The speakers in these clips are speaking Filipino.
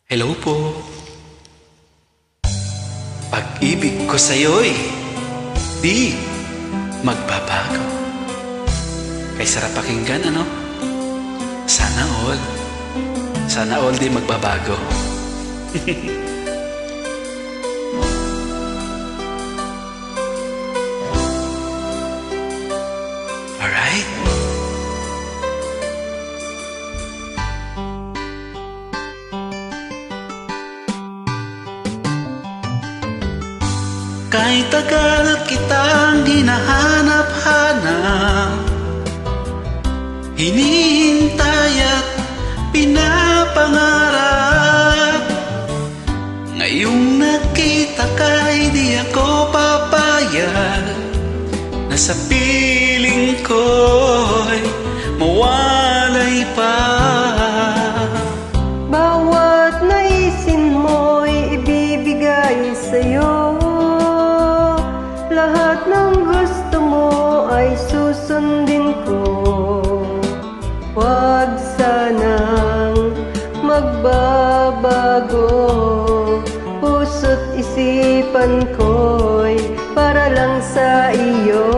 Hello po. Pag-ibig ko sa'yo'y di magbabago. Kay sarap pakinggan, ano? Sana all. Sana all di magbabago. Alright? Kahit tagal kitang hinahanap-hanap, hinihintay at pinapangarap. Ngayong nakita ka'y di ako papayag na sa piling ko'y mawalay pa. Bawat naisin mo'y ibibigay sa'yo. Lahat ng gusto mo ay susundin ko. Huwag sanang magbabago. Puso't isipan ko'y para lang sa iyo.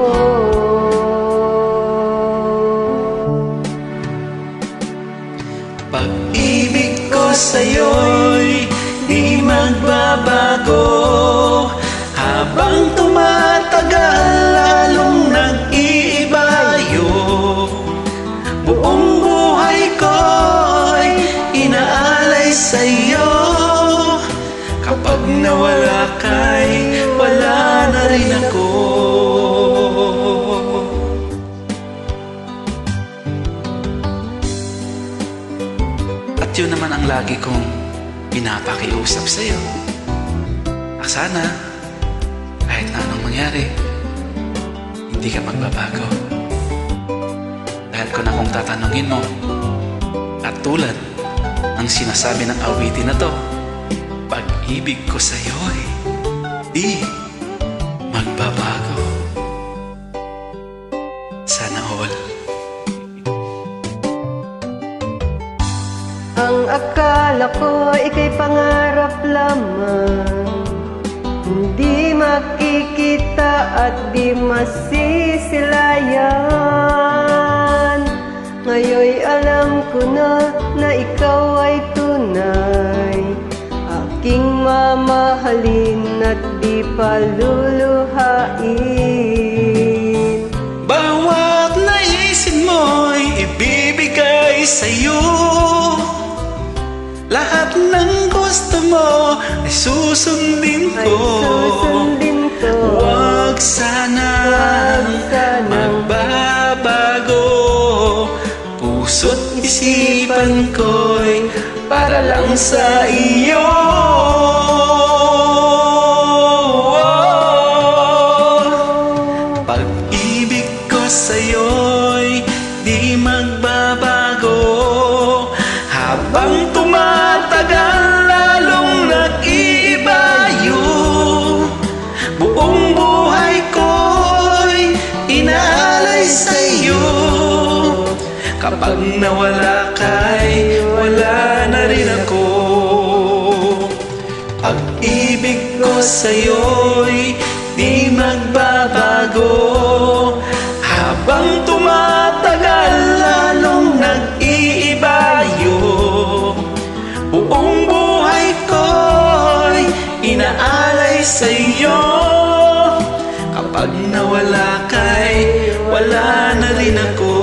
Pag-ibig ko sa'yo'y di magbabago. Habang tumatagal, lalong nag-iibayo. Buong buhay ko'y inaalay sa'yo. Kapag nawala ka'y wala na rin ako. At yun naman ang lagi kong pinapakiusap sa'yo. Sana, kahit na anong mangyari, hindi ka magbabago. Dahil kung akong tatanungin mo, at tulad ng sinasabi ng awitin na to, pag-ibig ko sa'yo'y di magbabago. Sana all. Ang akala ko ika'y pangarap lamang, hindi makikita at di masisilayan. Ngayon'y alam ko na ikaw ay tunay, aking mamahalin at di paluluhain. Bawat naisin mo'y ibibigay sa'yo. Lahat ng gusto mo ay susundin ko. Huwag sanang magbabago. Puso't isipan ko'y para lang sa iyo. Pag-ibig ko sa'yo'y di magbabago. Habang tumatagal, lalong nag-iibayo. Buong buhay ko'y inaalay sa'yo. Kapag nawala ka'y wala na rin ako. Pag-ibig ko sa'yo'y di magbabago. Habang tumatagal, lalong nag-iibayo. Buong buhay ko'y inaalay sa'yo. Kapag nawala ka'y wala na rin ako.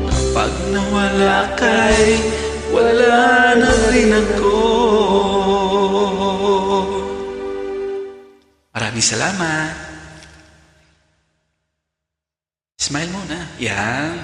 Kapag nawala ka'y wala na rin ako. Maraming salamat. Smile muna. Yan.